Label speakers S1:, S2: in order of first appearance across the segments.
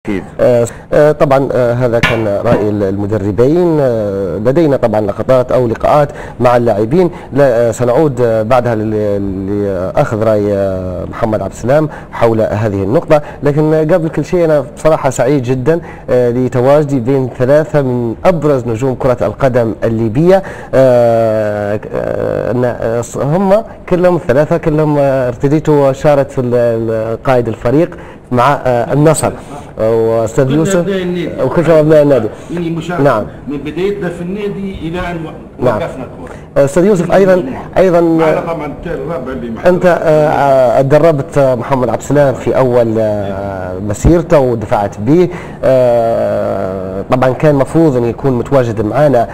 S1: أكيد.
S2: طبعا هذا كان رأي المدربين. لدينا طبعا لقطات أو لقاءات مع اللاعبين، سنعود بعدها لأخذ رأي محمد عبد السلام حول هذه النقطة. لكن قبل كل شيء أنا بصراحة سعيد جدا لتواجدي بين ثلاثة من أبرز نجوم كرة القدم الليبية. هم كلهم الثلاثة كلهم ارتديتوا شارة قائد الفريق مع النصر واستاذ يوسف وكل ابناء النادي.
S1: نعم، من بدايتنا في النادي الى ان وقفنا الكره.
S2: استاذ يوسف ايضا
S1: طبعا
S2: انت دربت محمد عبد السلام في اول مسيرته ودفعت به. طبعا كان مفروض ان يكون متواجد معنا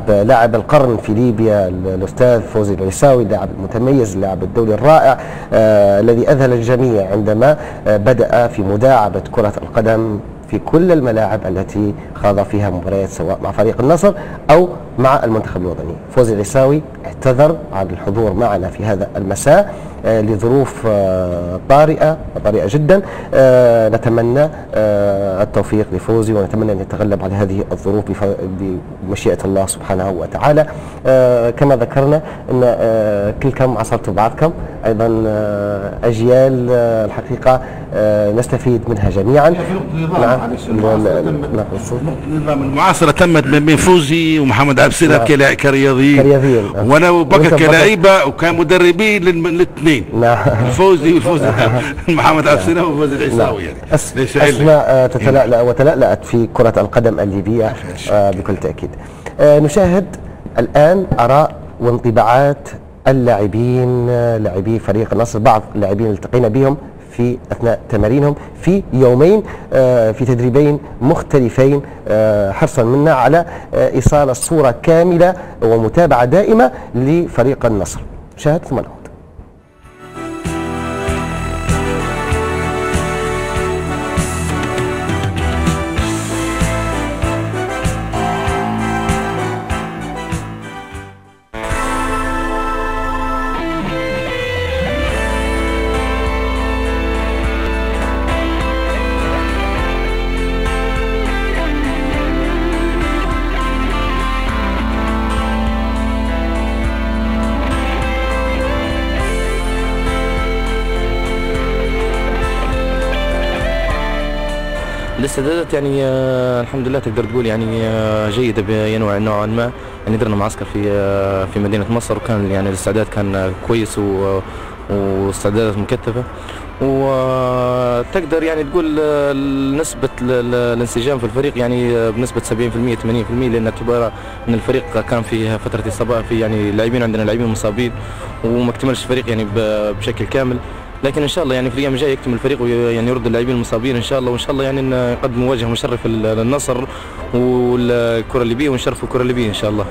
S2: لاعب القرن في ليبيا الاستاذ فوزي العيساوي، اللاعب المتميز، اللاعب الدولي الرائع الذي اذهل الجميع عندما بدأ في مداعبة كرة القدم في كل الملاعب التي خاض فيها مباريات سواء مع فريق النصر أو مع المنتخب الوطني. فوزي العيساوي اعتذر عن الحضور معنا في هذا المساء لظروف طارئة جدا. نتمنى التوفيق لفوزي ونتمنى أن يتغلب على هذه الظروف بمشيئة الله سبحانه وتعالى. كما ذكرنا أن كلكم عصرتوا بعضكم، أيضا أجيال الحقيقة نستفيد منها جميعا.
S1: نظام المعاصرة تمت بين فوزي ومحمد عبد السلام كرياضيين، وانا وبكر كلاعيبه وكمدربين للاثنين. الفوزي محمد عبد السلام وفوزي العيساوي، يعني
S2: اسماء تتلألأ وتلألأت في كرة القدم الليبية بكل تأكيد. نشاهد الآن آراء وانطباعات اللاعبين، لاعبي فريق النصر، بعض اللاعبين التقينا بهم في أثناء تمارينهم في يومين في تدريبين مختلفين، حرصا منا على إيصال الصورة كاملة ومتابعة دائمة لفريق النصر. شاهد ثم نعود.
S3: الاستعدادات يعني الحمد لله تقدر تقول يعني جيدة نوعا ما. يعني درنا معسكر في مدينة مصر، وكان يعني الاستعداد كان كويس واستعدادات مكثفة، وتقدر يعني تقول نسبة الانسجام في الفريق يعني بنسبة 70% 80%، لأن اعتبار أن الفريق كان في فترة إصابة، في يعني لاعبين عندنا لاعبين مصابين وما اكتملش الفريق يعني بشكل كامل. لكن ان شاء الله يعني في الايام الجايه يكتمل الفريق ويعني يرد اللاعبين المصابين ان شاء الله، وان شاء الله يعني نقدم مواجهه مشرفه للنصر والكره الليبيه، ونشرفوا الكره الليبيه ان شاء الله.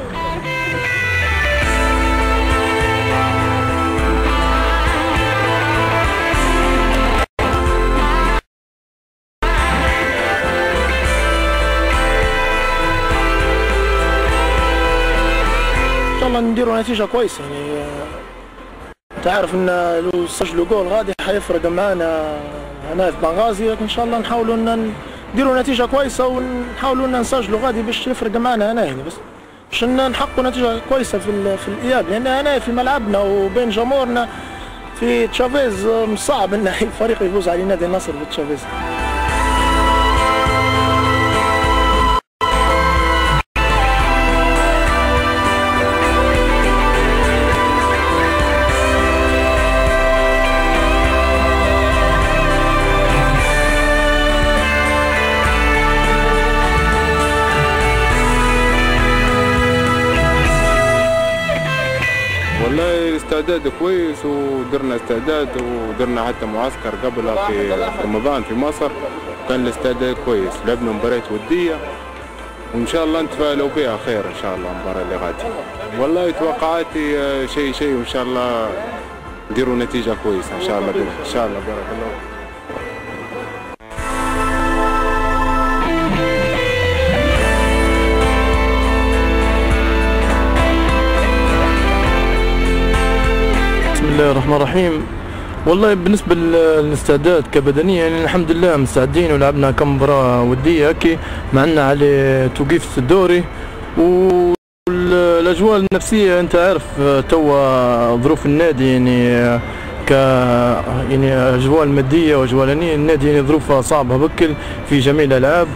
S4: ان شاء الله نديروا نتيجه كويسه. يعني تعرف ان لو سجلوا جول غادي حيفرق معنا هنا في بنغازي، لكن ان شاء الله نحاولوا ان نديروا نتيجه كويسه ونحاولوا ان نسجلوا غادي باش يفرق معنا هنا، يعني باش نحققوا نتيجه كويسه في الاياب، لان هنا في ملعبنا وبين جمهورنا في تشافيز صعب ان الفريق يفوز على نادي النصر في تشافيز.
S5: والله الاستعداد كويس، ودرنا استعداد ودرنا حتى معسكر قبل في رمضان في مصر، وكان الاستعداد كويس. لعبنا مباريات ودية وان شاء الله نتفائلوا بها خير ان شاء الله المباراة اللي غادي. والله توقعاتي شيء وان شاء الله نديروا نتيجة كويسة ان شاء الله ان شاء الله. بارك الله.
S4: بسم الله الرحمن الرحيم.
S3: والله بالنسبة للاستعداد كبدنية يعني الحمد لله مستعدين، ولعبنا كم مباراة ودية هكي معنا على توقيف الدوري. والأجواء النفسية أنت عارف توا ظروف النادي يعني يعني أجواء المادية وأجواء النادي يعني ظروفها صعبة بكل في جميع الألعاب،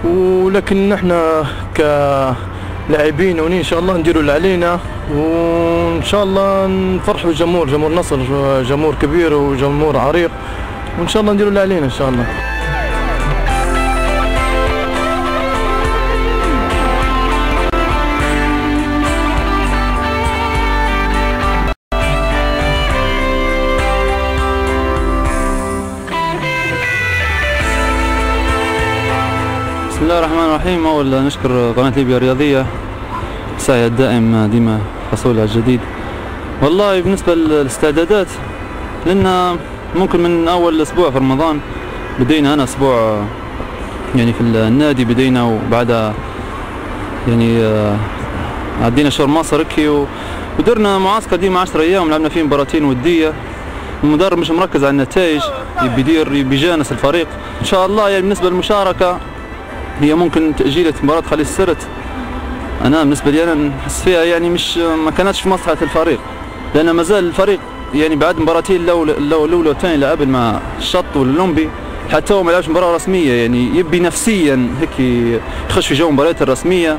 S3: ولكن نحن كلاعبين وإن شاء الله نديروا اللي علينا، وإن شاء الله نفرحوا الجمهور، جمهور نصر جمهور كبير وجمهور عريق، وإن شاء الله نديروا اللي علينا إن شاء الله.
S6: بسم الله الرحمن الرحيم. أول نشكر قناة ليبيا الرياضية سعيها الدائم ديما حصولها الجديد. والله بالنسبة للاستعدادات لأن ممكن من أول أسبوع في رمضان بدينا أنا أسبوع يعني في النادي بدينا، وبعدها يعني عدينا شهر مصر هيك ودرنا معسكر ديما 10 أيام لعبنا فيه مباراتين ودية. المدرب مش مركز على النتائج، يبي يجانس الفريق إن شاء الله. يعني بالنسبة للمشاركة هي ممكن تأجيلة مباراة خليج السرت، أنا بالنسبة لي أنا نحس فيها يعني مش ما كانتش في مصلحة الفريق، لأن ما زال الفريق يعني بعد مباراتين الأولى والثانية اللي قبل مع الشط والأولمبي حتى هو ما لعبش مباراة رسمية، يعني يبي نفسيا هيك يخش في جو المباريات الرسمية.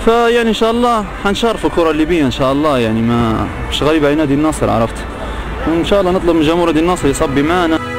S6: فيعني إن شاء الله حنشارك في الكرة الليبية إن شاء الله، يعني ما مش غريب على نادي النصر عرفت، وإن شاء الله نطلب من جمهور نادي النصر يصبي معنا.